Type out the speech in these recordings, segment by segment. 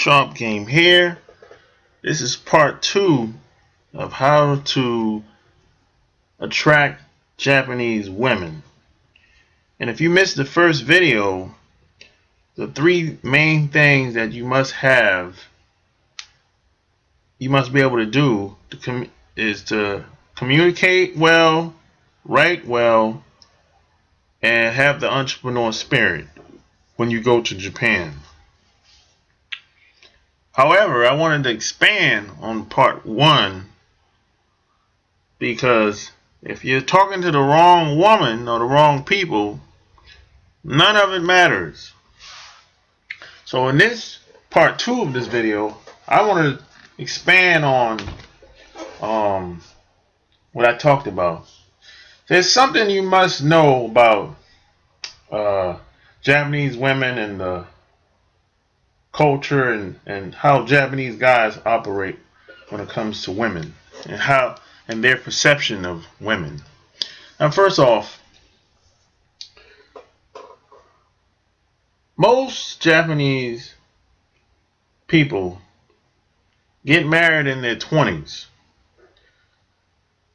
Sharp Game here. This is part 2 of how to attract Japanese women. And if you missed the first video, the 3 main things that you must be able to do is to communicate well, write well, and have the entrepreneur spirit when you go to Japan. However, I wanted to expand on part 1 because if you're talking to the wrong woman or the wrong people, none of it matters. So in this part 2 of this video, I want to expand on what I talked about. There's something you must know about Japanese women and the culture and how Japanese guys operate when it comes to women and their perception of women. Now, first off, most Japanese people get married in their 20s.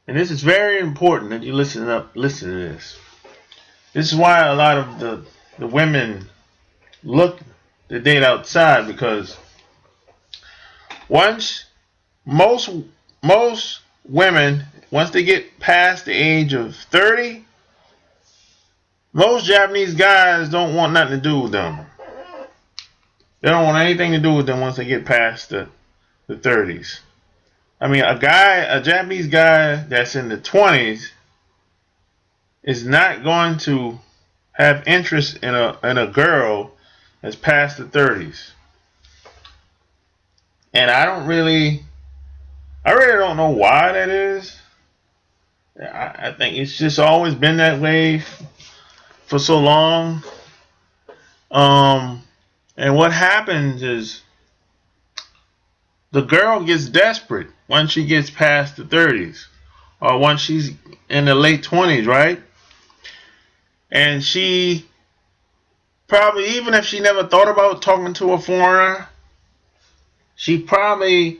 And this is very important that you listen to this. This is why a lot of the women look to date outside, because most women, once they get past the age of 30, most Japanese guys don't want nothing to do with them. They don't want anything to do with them once they get past the 30s. I mean, a Japanese guy that's in the 20s is not going to have interest in a girl that's past the 30s. And I really don't know why that is. I think it's just always been that way for so long. And what happens is the girl gets desperate once she gets past the 30s, or once she's in the late 20s, right? And she probably, even if she never thought about talking to a foreigner, she probably,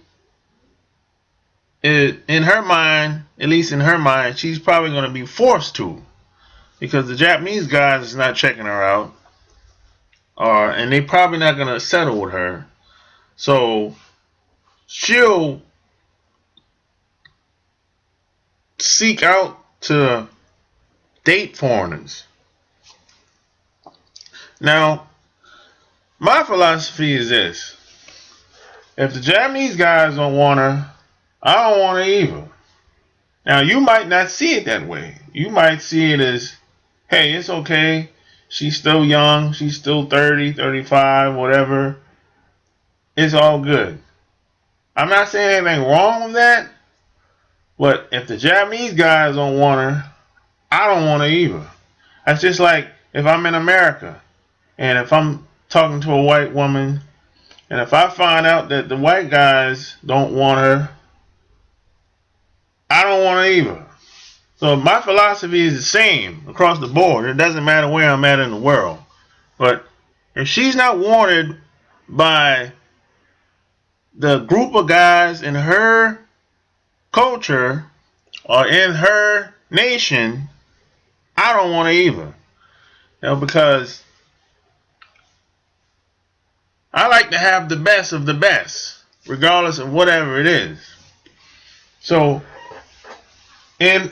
in her mind, at least in her mind, she's probably going to be forced to, because the Japanese guys is not checking her out, and they probably not going to settle with her. So she'll seek out to date foreigners. Now, my philosophy is this: if the Japanese guys don't want her, I don't want her either. Now, you might not see it that way. You might see it as, hey, it's okay. She's still young. She's still 30, 35, whatever. It's all good. I'm not saying anything wrong with that. But if the Japanese guys don't want her, I don't want her either. That's just like if I'm in America and if I'm talking to a white woman, and if I find out that the white guys don't want her, I don't want her either. So my philosophy is the same across the board. It doesn't matter where I'm at in the world. But if she's not wanted by the group of guys in her culture or in her nation, I don't want her either. Because I like to have the best of the best, regardless of whatever it is. So in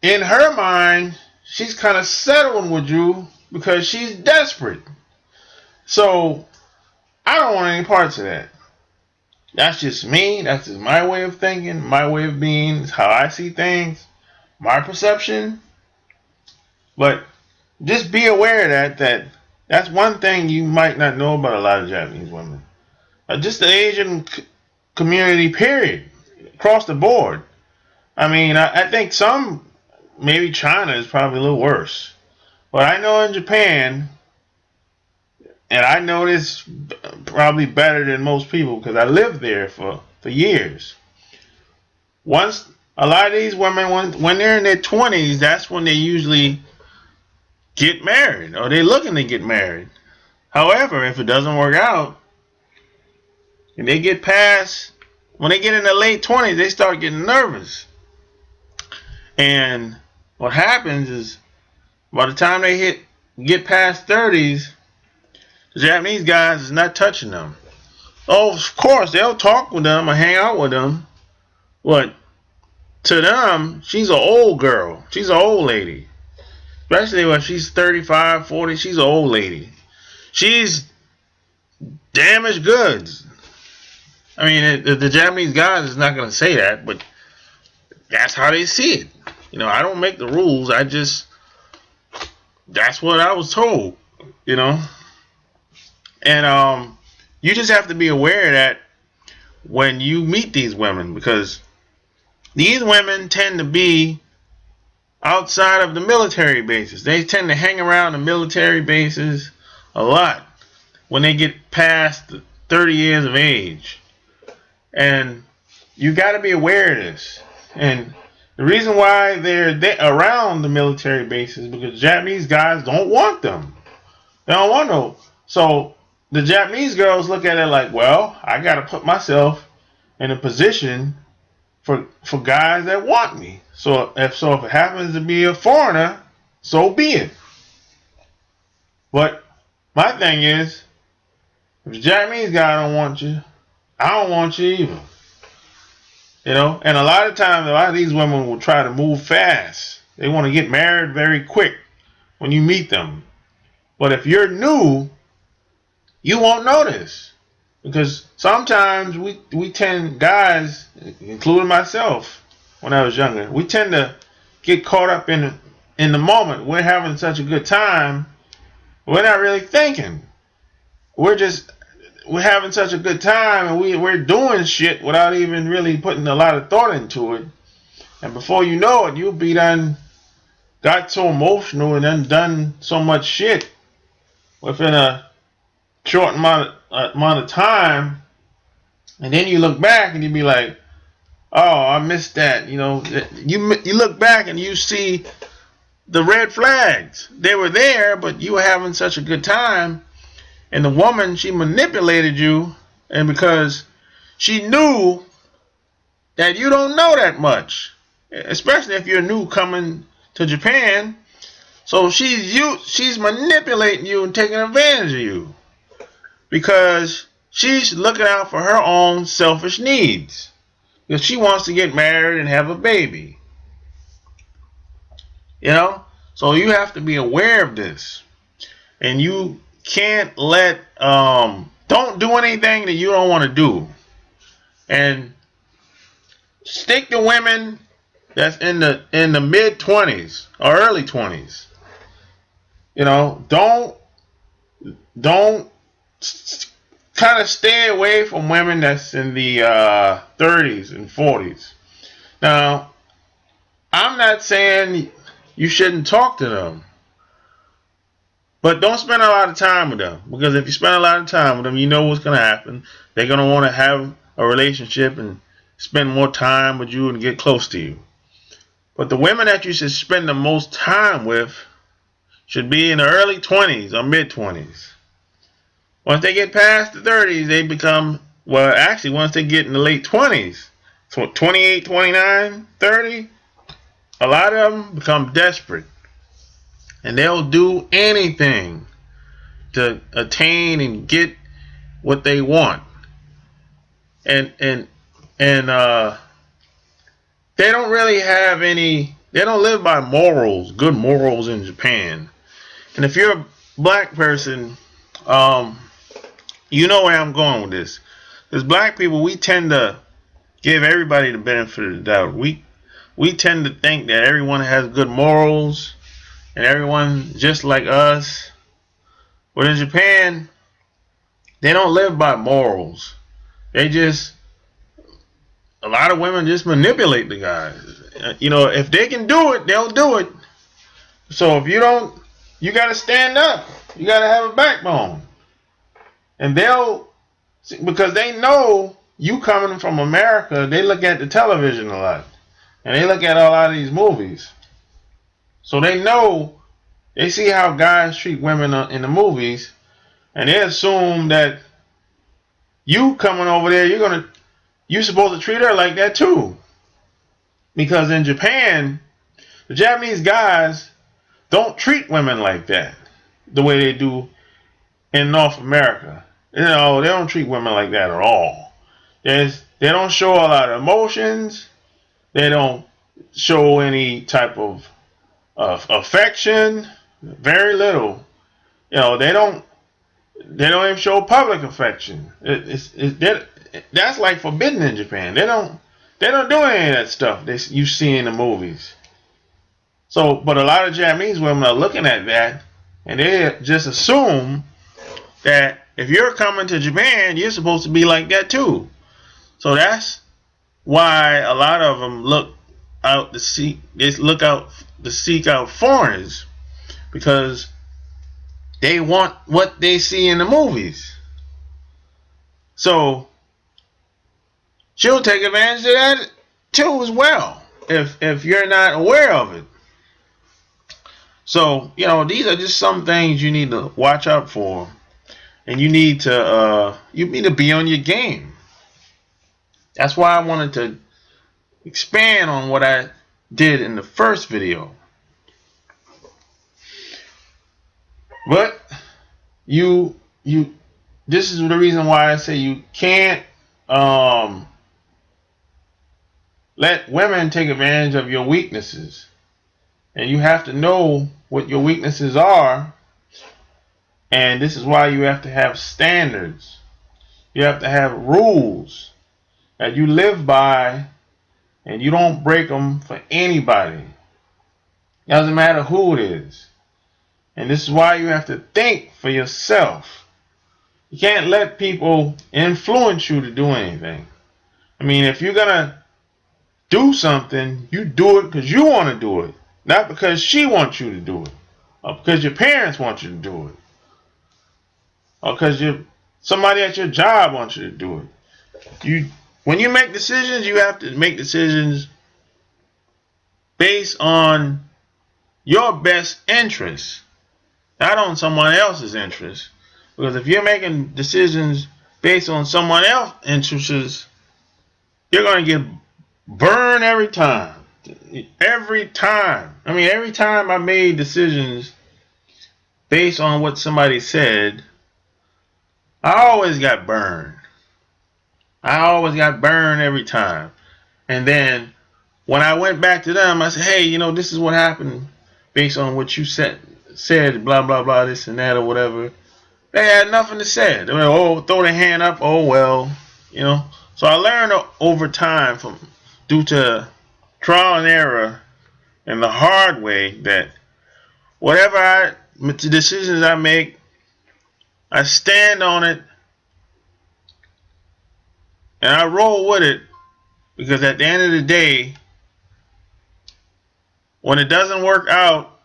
her mind, she's kind of settling with you because she's desperate. So I don't want any parts of that. That's just me. That's just my way of thinking, my way of being. It's how I see things, my perception. But just be aware that that's one thing you might not know about a lot of Japanese women. Just the Asian community, period, across the board. I mean, I think maybe China is probably a little worse. But I know in Japan, and I know this probably better than most people because I lived there for years. Once a lot of these women, when they're in their 20s, that's when they usually get married, or they're looking to get married. However, if it doesn't work out, and they get past, when they get in the late 20s, they start getting nervous. And what happens is, by the time they get past 30s, the Japanese guys is not touching them. Oh, of course, they'll talk with them or hang out with them, but to them, she's an old girl. She's an old lady. Especially when she's 35, 40, she's an old lady. She's damaged goods. I mean, the Japanese guys is not going to say that, but that's how they see it. You know, I don't make the rules. That's what I was told, you know. And you just have to be aware of that when you meet these women, because these women tend to be outside of the military bases. They tend to hang around the military bases a lot when they get past 30 years of age. And you got to be aware of this. And the reason why they're around the military bases is because Japanese guys don't want them. They don't want no. So the Japanese girls look at it like, well, I got to put myself in a position for guys that want me. So if it happens to be a foreigner, so be it. But my thing is, if the Japanese guy don't want you, I don't want you either. You know, and a lot of times, a lot of these women will try to move fast. They want to get married very quick when you meet them. But if you're new, you won't notice. Because sometimes we tend, guys, including myself when I was younger, we tend to get caught up in the moment. We're having such a good time, we're not really thinking. We're having such a good time, and we're doing shit without even really putting a lot of thought into it. And before you know it, you'll be got so emotional and then done so much shit within a short amount of time, and then you look back and you be like, oh, I missed that. You know, you look back and you see the red flags. They were there, but you were having such a good time, and the woman, she manipulated you, and because she knew that you don't know that much, especially if you're new coming to Japan, so she's manipulating you and taking advantage of you. Because she's looking out for her own selfish needs. Because she wants to get married and have a baby. You know? So you have to be aware of this. And you can't don't do anything that you don't want to do. And stick to women that's in the mid-20s or early 20s. You know, don't kind of stay away from women that's in the 30s and 40s. Now, I'm not saying you shouldn't talk to them, but don't spend a lot of time with them, because if you spend a lot of time with them, you know what's going to happen. They're going to want to have a relationship and spend more time with you and get close to you. But the women that you should spend the most time with should be in the early 20s or mid-20s. Once they get past the 30s, they become, well, actually, once they get in the late 20s, so 28, 29, 30, a lot of them become desperate. And they'll do anything to attain and get what they want. And they don't really have any, they don't live by morals, good morals in Japan. And if you're a black person, you know where I'm going with this. As black people, we tend to give everybody the benefit of the doubt. We tend to think that everyone has good morals and everyone just like us. But in Japan, they don't live by morals. A lot of women just manipulate the guys. You know, if they can do it, they'll do it. So if you don't, you got to stand up. You got to have a backbone. And because they know you coming from America, they look at the television a lot. And they look at a lot of these movies. So they know, they see how guys treat women in the movies. And they assume that you coming over there, you're supposed to treat her like that too. Because in Japan, the Japanese guys don't treat women like that the way they do in North America. They don't treat women like that at all. They don't show a lot of emotions. They don't show any type of affection. Very little. They don't even show public affection. That's like forbidden in Japan. They don't do any of that stuff you see in the movies. So, but a lot of Japanese women are looking at that, and they just assume that if you're coming to Japan, you're supposed to be like that too. So that's why a lot of them look out to seek out foreigners, because they want what they see in the movies. So she'll take advantage of that too as well, if you're not aware of it. So, these are just some things you need to watch out for. And you need to be on your game. That's why I wanted to expand on what I did in the first video. But this is the reason why I say you can't let women take advantage of your weaknesses. And you have to know what your weaknesses are. And this is why you have to have standards. You have to have rules that you live by, and you don't break them for anybody. It doesn't matter who it is. And this is why you have to think for yourself. You can't let people influence you to do anything. I mean, if you're going to do something, you do it because you want to do it. Not because she wants you to do it. Or because your parents want you to do it. Or because somebody at your job wants you to do it. When you make decisions, you have to make decisions based on your best interests, not on someone else's interests. Because if you're making decisions based on someone else's interests, you're going to get burned every time. Every time. I mean, every time I made decisions based on what somebody said, I always got burned. I always got burned every time. And then when I went back to them, I said, hey, this is what happened based on what you said, blah, blah, blah, this and that or whatever. They had nothing to say. They were, throw their hand up, oh, well, So I learned over time due to trial and error and the hard way that whatever decisions I make, I stand on it and I roll with it, because at the end of the day, when it doesn't work out,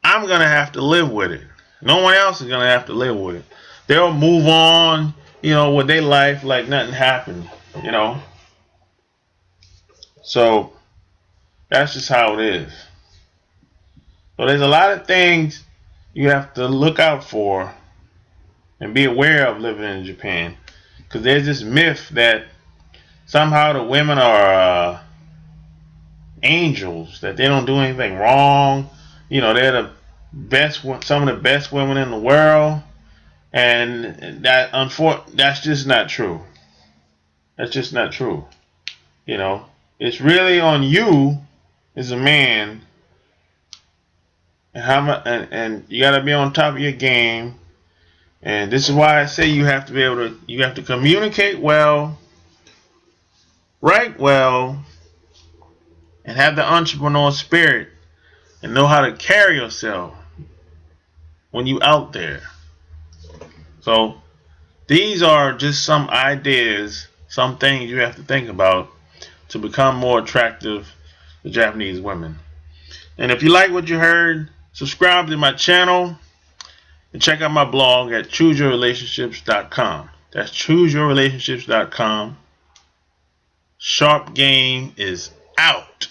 I'm going to have to live with it. No one else is going to have to live with it. They'll move on, with their life like nothing happened, So that's just how it is. So there's a lot of things you have to look out for and be aware of living in Japan. Because there's this myth that somehow the women are angels, that they don't do anything wrong. They're the best, some of the best women in the world. And that's just not true. That's just not true. It's really on you as a man, and you got to be on top of your game. And this is why I say you have to communicate well, write well, and have the entrepreneur spirit, and know how to carry yourself when you out there. So these are just some ideas, some things you have to think about to become more attractive to Japanese women. And if you like what you heard, subscribe to my channel and check out my blog at chooseyourrelationships.com. That's chooseyourrelationships.com. Sharp Game is out.